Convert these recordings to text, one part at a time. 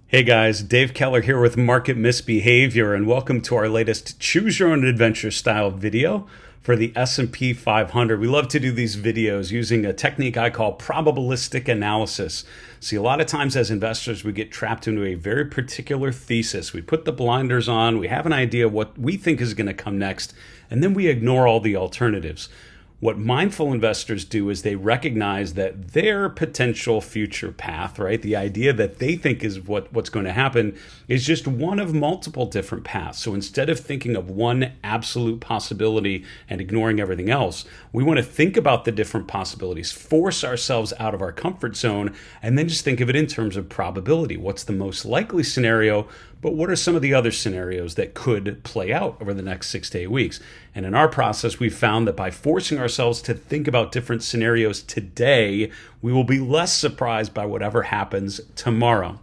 Hey guys, Dave Keller here with Market Misbehavior, and welcome to our latest Choose Your Own Adventure style video for the S&P 500. We love to do these videos using a technique I call probabilistic analysis. See, a lot of times as investors, we get trapped into a very particular thesis. We put the blinders on, we have an idea of what we think is going to come next, and then we ignore all the alternatives. What mindful investors do is they recognize that their potential future path, right, the idea that they think is what's going to happen, is just one of multiple different paths. So instead of thinking of one absolute possibility and ignoring everything else, we want to think about the different possibilities, force ourselves out of our comfort zone, and then just think of it in terms of probability. What's the most likely scenario? But what are some of the other scenarios that could play out over the next 6 to 8 weeks? And in our process, we've found that by forcing ourselves to think about different scenarios today, we will be less surprised by whatever happens tomorrow.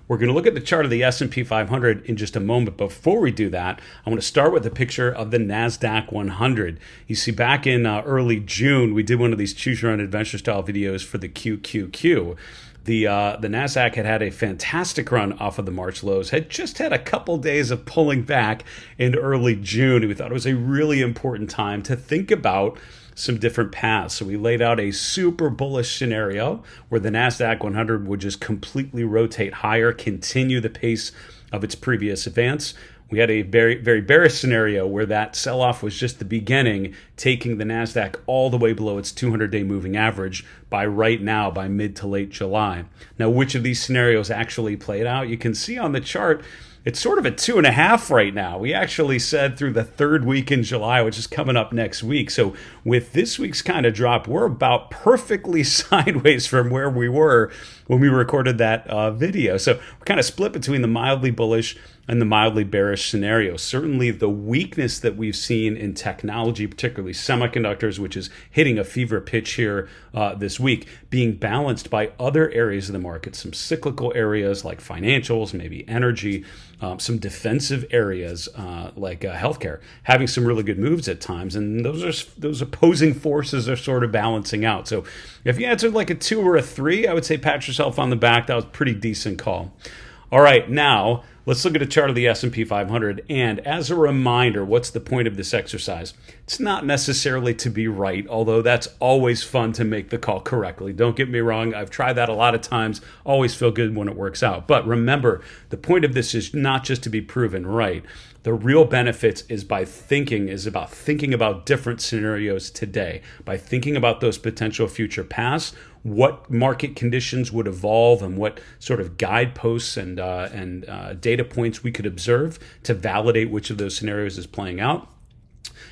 We're going to look at the chart of the S&P 500 in just a moment. Before we do that, I want to start with a picture of the NASDAQ 100. You see, back in early June, we did one of these Choose Your Own Adventure style videos for the QQQ. The NASDAQ had a fantastic run off of the March lows, had just had a couple days of pulling back in early June. And we thought it was a really important time to think about some different paths. So we laid out a super bullish scenario where the NASDAQ 100 would just completely rotate higher, continue the pace of its previous advance. We had a very, very bearish scenario where that sell-off was just the beginning, taking the NASDAQ all the way below its 200-day moving average by right now, by mid to late July. Now, which of these scenarios actually played out? You can see on the chart, it's sort of a 2.5 right now. We actually said through the third week in July, which is coming up next week. So with this week's kind of drop, we're about perfectly sideways from where we were when we recorded that video. So we're kind of split between the mildly bullish and the mildly bearish scenario. Certainly the weakness that we've seen in technology, particularly semiconductors, which is hitting a fever pitch here this week, being balanced by other areas of the market, some cyclical areas like financials, maybe energy, some defensive areas like healthcare, having some really good moves at times. And those opposing forces are sort of balancing out. So if you answered like a 2 or a 3, I would say pat yourself on the back. That was a pretty decent call. All right, now let's look at a chart of the S&P 500. And as a reminder, what's the point of this exercise? It's not necessarily to be right, although that's always fun to make the call correctly. Don't get me wrong. I've tried that a lot of times. Always feel good when it works out. But remember, the point of this is not just to be proven right. The real benefits is about thinking about different scenarios today, by thinking about those potential future paths, what market conditions would evolve, and what sort of guideposts and data points we could observe to validate which of those scenarios is playing out.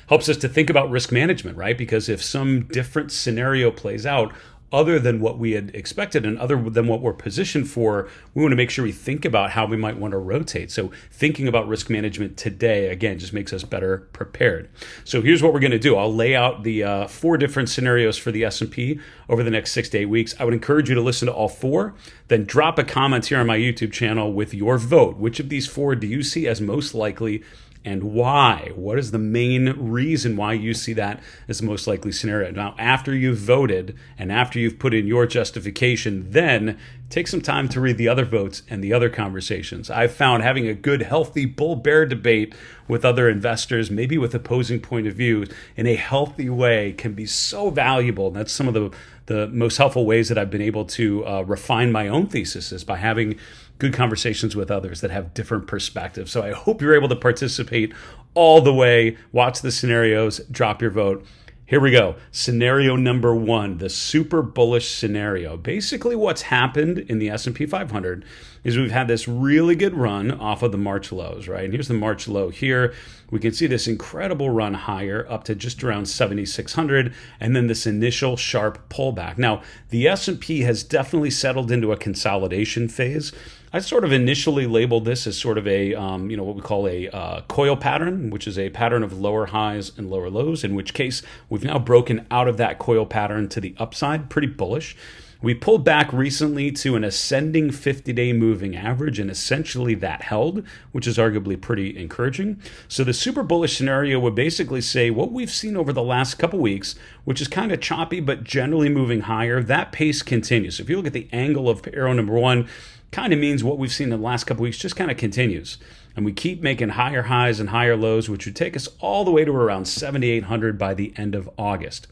Helps us to think about risk management, right? Because if some different scenario plays out, other than what we had expected and other than what we're positioned for, we want to make sure we think about how we might want to rotate. So thinking about risk management today, again, just makes us better prepared. So here's what we're going to do. I'll lay out the 4 different scenarios for the S&P over the next 6 to 8 weeks. I would encourage you to listen to all 4, then drop a comment here on my YouTube channel with your vote. Which of these 4 do you see as most likely, and why? What is the main reason why you see that as the most likely scenario? Now, after you've voted and after you've put in your justification, then take some time to read the other votes and the other conversations. I've found having a good, healthy bull-bear debate with other investors, maybe with opposing point of view, in a healthy way can be so valuable. And that's some of the most helpful ways that I've been able to refine my own thesis, is by having good conversations with others that have different perspectives. So I hope you're able to participate all the way, watch the scenarios, drop your vote. Here we go. Scenario number 1, the super bullish scenario. Basically what's happened in the S&P 500 is we've had this really good run off of the March lows, right? And here's the March low here. We can see this incredible run higher up to just around 7,600, and then this initial sharp pullback. Now, the S&P has definitely settled into a consolidation phase. I sort of initially labeled this as sort of a, what we call a coil pattern, which is a pattern of lower highs and lower lows, in which case we've now broken out of that coil pattern to the upside, pretty bullish. We pulled back recently to an ascending 50-day moving average, and essentially that held, which is arguably pretty encouraging. So the super bullish scenario would basically say what we've seen over the last couple weeks, which is kind of choppy but generally moving higher, that pace continues. So if you look at the angle of arrow number 1, kind of means what we've seen in the last couple weeks just kind of continues. And we keep making higher highs and higher lows, which would take us all the way to around 7,800 by the end of August.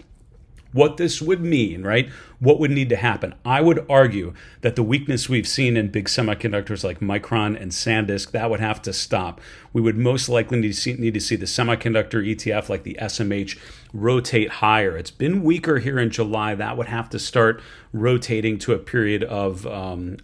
What this would mean, right? What would need to happen? I would argue that the weakness we've seen in big semiconductors like Micron and SanDisk, that would have to stop. We would most likely need to see the semiconductor ETF like the SMH rotate higher. It's been weaker here in July. That would have to start rotating to a period of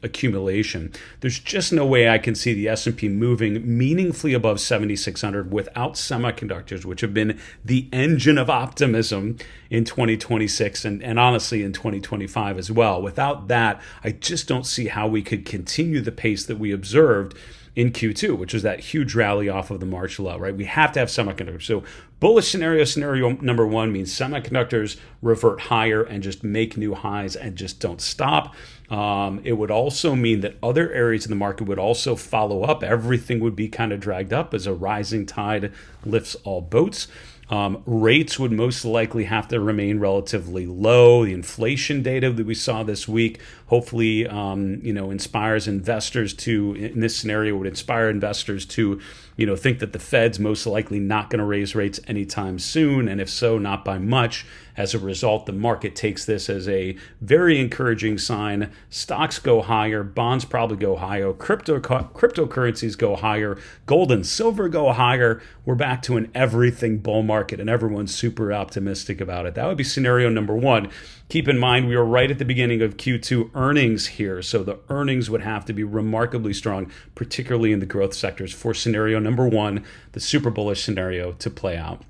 accumulation. There's just no way I can see the S&P moving meaningfully above 7,600 without semiconductors, which have been the engine of optimism in 2026 and honestly in 2025 as well. Without that, I just don't see how we could continue the pace that we observed in Q2, which was that huge rally off of the March low, right? We have to have semiconductors. So bullish scenario number one means semiconductors revert higher and just make new highs and just don't stop. It would also mean that other areas of the market would also follow up. Everything would be kind of dragged up as a rising tide lifts all boats. Rates would most likely have to remain relatively low. The inflation data that we saw this week hopefully inspires investors to, in this scenario, would inspire investors to think that the Fed's most likely not going to raise rates anytime soon, and if so, not by much. As a result, the market takes this as a very encouraging sign. Stocks go higher, bonds probably go higher, cryptocurrencies go higher, gold and silver go higher. We're back to an everything bull market, and everyone's super optimistic about it. That would be scenario number one. Keep in mind, we are right at the beginning of Q2 earnings here, so the earnings would have to be remarkably strong, particularly in the growth sectors, for scenario number one, the super bullish scenario, to play out.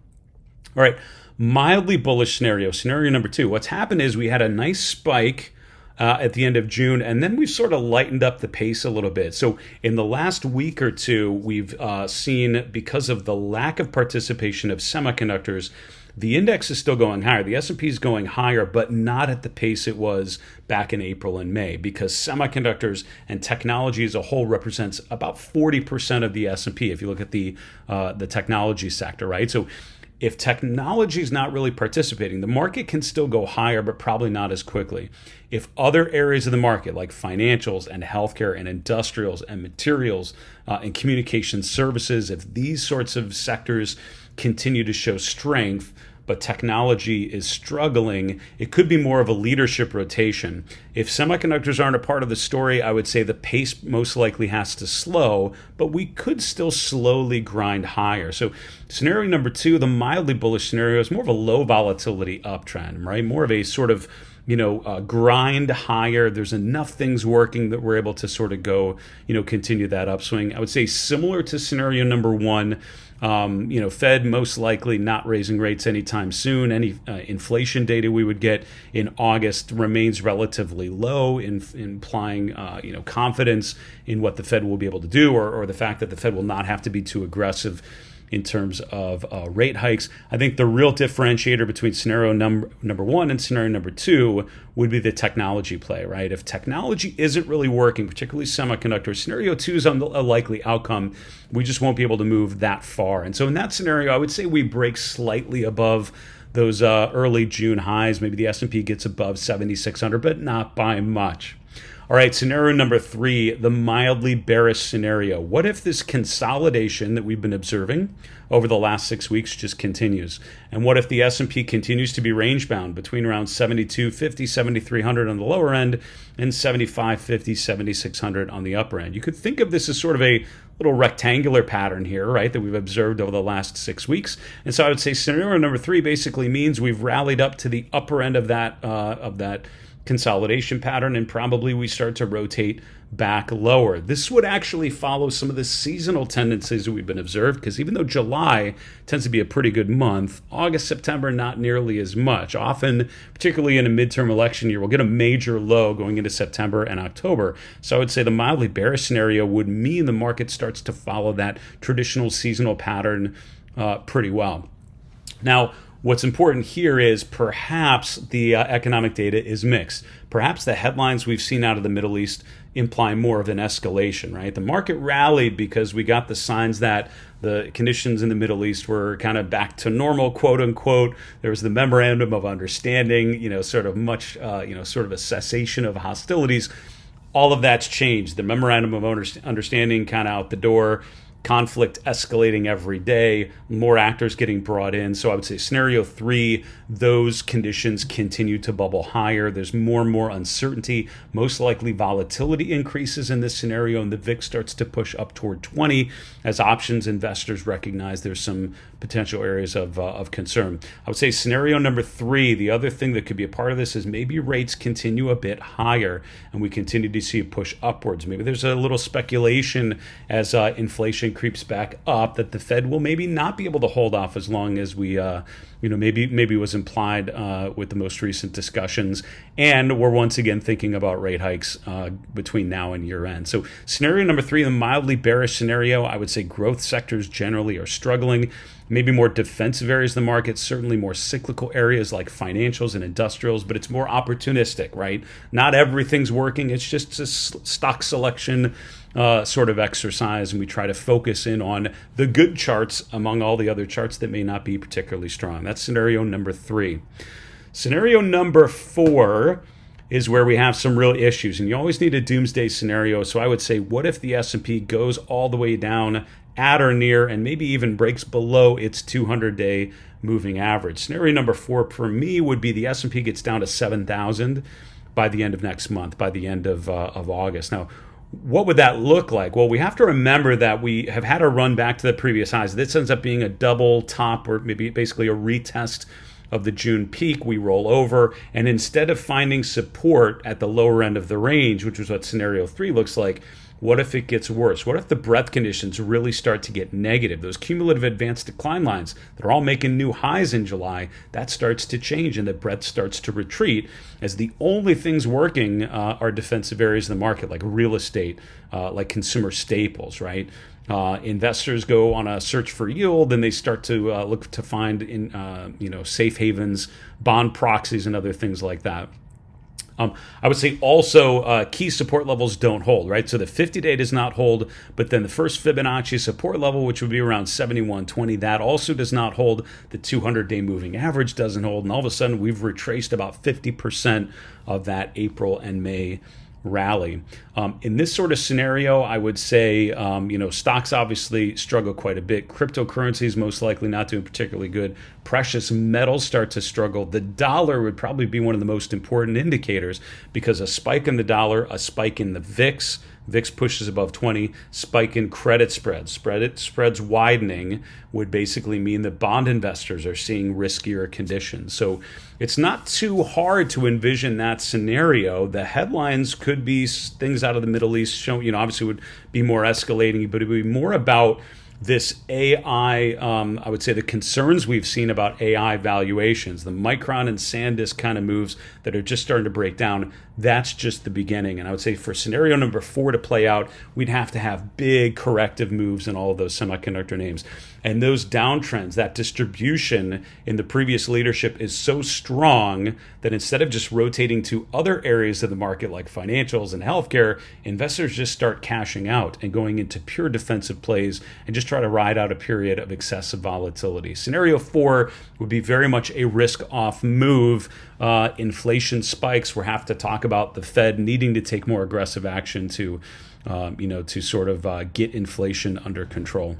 All right, mildly bullish scenario number two. What's happened is we had a nice spike at the end of June, and then we've sort of lightened up the pace a little bit. So in the last week or two, we've seen, because of the lack of participation of semiconductors, the index is still going higher. The S&P is going higher, but not at the pace it was back in April and May, because semiconductors and technology as a whole represents about 40% of the S&P if you look at the technology sector, right? So if technology is not really participating, the market can still go higher, but probably not as quickly. If other areas of the market, like financials and healthcare and industrials and materials and communication services, if these sorts of sectors continue to show strength, but technology is struggling, it could be more of a leadership rotation. If semiconductors aren't a part of the story, I would say the pace most likely has to slow, but we could still slowly grind higher. So scenario number two, the mildly bullish scenario, is more of a low volatility uptrend, right? More of a sort of grind higher. There's enough things working that we're able to sort of go, continue that upswing. I would say similar to scenario number one. Fed most likely not raising rates anytime soon. Any inflation data we would get in August remains relatively low, implying confidence in what the Fed will be able to do, or the fact that the Fed will not have to be too aggressive in terms of rate hikes. I think the real differentiator between scenario number one and scenario number two would be the technology play, right? If technology isn't really working, particularly semiconductors, scenario two is a likely outcome. We just won't be able to move that far. And so in that scenario, I would say we break slightly above those early June highs. Maybe the S&P gets above 7,600, but not by much. All right, scenario number three, the mildly bearish scenario. What if this consolidation that we've been observing over the last 6 weeks just continues? And what if the S&P continues to be range bound between around 7,250, 7,300 on the lower end and 7,550, 7,600 on the upper end? You could think of this as sort of a little rectangular pattern here, right, that we've observed over the last 6 weeks. And so I would say scenario number three basically means we've rallied up to the upper end of that consolidation pattern, and probably we start to rotate back lower. This would actually follow some of the seasonal tendencies that we've been observed, because even though July tends to be a pretty good month, August, September, not nearly as much. Often, particularly in a midterm election year, we'll get a major low going into September and October. So I would say the mildly bearish scenario would mean the market starts to follow that traditional seasonal pattern pretty well. Now, what's important here is perhaps the economic data is mixed. Perhaps the headlines we've seen out of the Middle East imply more of an escalation, right? The market rallied because we got the signs that the conditions in the Middle East were kind of back to normal, quote unquote. There was the memorandum of understanding, sort of a cessation of hostilities. all of that's changed. The memorandum of understanding kind of out the door, conflict escalating every day, more actors getting brought in. So I would say scenario 3, those conditions continue to bubble higher. There's more and more uncertainty. Most likely volatility increases in this scenario, and the VIX starts to push up toward 20 as options investors recognize there's some potential areas of concern. I would say scenario number 3, the other thing that could be a part of this is maybe rates continue a bit higher and we continue to see a push upwards. Maybe there's a little speculation as inflation creeps back up that the Fed will maybe not be able to hold off as long as we maybe was implied with the most recent discussions, and we're once again thinking about rate hikes between now and year end. So scenario number 3, the mildly bearish scenario, I would say growth sectors generally are struggling. Maybe more defensive areas of the market, certainly more cyclical areas like financials and industrials, but it's more opportunistic, right? Not everything's working. It's just a stock selection sort of exercise, and we try to focus in on the good charts among all the other charts that may not be particularly strong. That's scenario number 3. Scenario number 4 is where we have some real issues, and you always need a doomsday scenario. So I would say, what if the S&P goes all the way down at or near and maybe even breaks below its 200-day moving average? Scenario number 4 for me would be the S&P gets down to 7,000 by the end of next month, by the end of August. Now, what would that look like? Well, we have to remember that we have had a run back to the previous highs. This ends up being a double top, or maybe basically a retest of the June peak. We roll over, and instead of finding support at the lower end of the range, which is what scenario 3 looks like, what if it gets worse? What if the breadth conditions really start to get negative? Those cumulative advanced decline lines that are all making new highs in July, that starts to change and the breadth starts to retreat as the only things working are defensive areas of the market like real estate, like consumer staples, right? Investors go on a search for yield, and they start to look to find in safe havens, bond proxies, and other things like that. I would say also key support levels don't hold, right? So the 50-day does not hold, but then the first Fibonacci support level, which would be around 71.20, that also does not hold. The 200-day moving average doesn't hold, and all of a sudden we've retraced about 50% of that April and May rally. In this sort of scenario, I would say, stocks obviously struggle quite a bit. Cryptocurrencies most likely not doing particularly good. Precious metals start to struggle. The dollar would probably be one of the most important indicators because a spike in the dollar, a spike in the VIX, VIX pushes above 20, spike in credit spreads. Spreads widening would basically mean that bond investors are seeing riskier conditions. So it's not too hard to envision that scenario. The headlines could be things out of the Middle East, obviously would be more escalating, but it would be more about this AI, I would say the concerns we've seen about AI valuations, the Micron and SanDisk kind of moves that are just starting to break down. That's just the beginning. And I would say for scenario number 4 to play out, we'd have to have big corrective moves in all of those semiconductor names. And those downtrends, that distribution in the previous leadership is so strong that instead of just rotating to other areas of the market like financials and healthcare, investors just start cashing out and going into pure defensive plays and just try to ride out a period of excessive volatility. Scenario 4 would be very much a risk-off move. Inflation spikes. We'll have to talk about the Fed needing to take more aggressive action to sort of get inflation under control.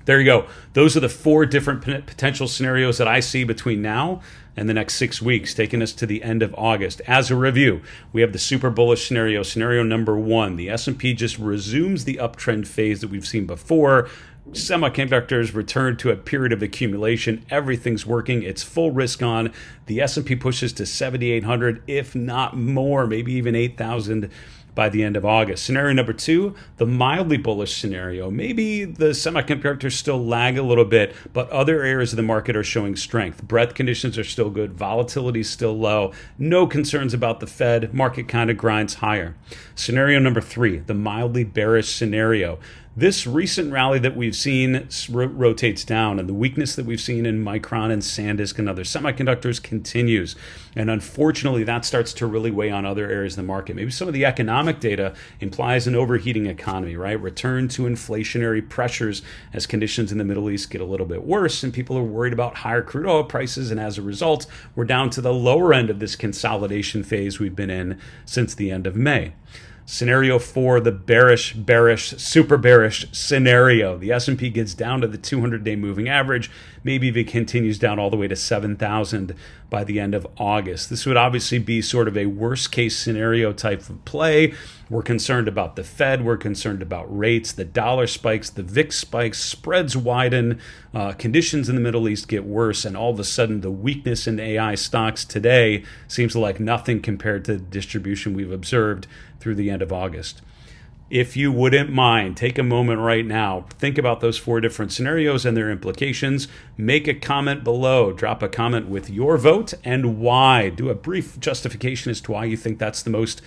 There you go. Those are the 4 different potential scenarios that I see between now and the next 6 weeks, taking us to the end of August. As a review, we have the super bullish scenario, scenario number 1. The S&P just resumes the uptrend phase that we've seen before. Semiconductors return to a period of accumulation. Everything's working. It's full risk on. The S&P pushes to 7,800, if not more, maybe even 8,000 by the end of August. Scenario number 2, the mildly bullish scenario. Maybe the semiconductors still lag a little bit, but other areas of the market are showing strength. Breadth conditions are still good. Volatility is still low. No concerns about the Fed. Market kind of grinds higher. Scenario number 3, the mildly bearish scenario. This recent rally that we've seen rotates down, and the weakness that we've seen in Micron and SanDisk and other semiconductors continues. And unfortunately, that starts to really weigh on other areas of the market. Maybe some of the economic data implies an overheating economy, right? Return to inflationary pressures as conditions in the Middle East get a little bit worse, and people are worried about higher crude oil prices. And as a result, we're down to the lower end of this consolidation phase we've been in since the end of May. Scenario 4, the bearish, super bearish scenario. The S&P gets down to the 200-day moving average, maybe if it continues down all the way to 7,000 by the end of August. This would obviously be sort of a worst case scenario type of play. We're concerned about the Fed. We're concerned about rates. The dollar spikes, the VIX spikes, spreads widen, conditions in the Middle East get worse, and all of a sudden the weakness in AI stocks today seems like nothing compared to the distribution we've observed through the end of August. If you wouldn't mind, take a moment right now, think about those 4 different scenarios and their implications. Make a comment below. Drop a comment with your vote and why. Do a brief justification as to why you think that's the most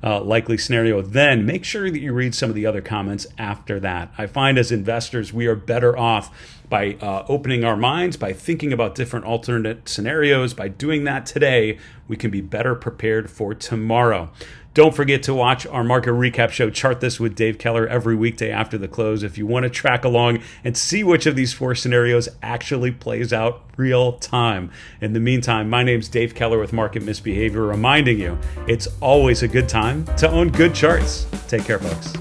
likely scenario. Then make sure that you read some of the other comments after that. I find as investors, we are better off by opening our minds, by thinking about different alternate scenarios. By doing that today, we can be better prepared for tomorrow. Don't forget to watch our market recap show, Chart This with Dave Keller, every weekday after the close if you want to track along and see which of these 4 scenarios actually plays out real time. In the meantime, my name's Dave Keller with Market Misbehavior, reminding you it's always a good time to own good charts. Take care, folks.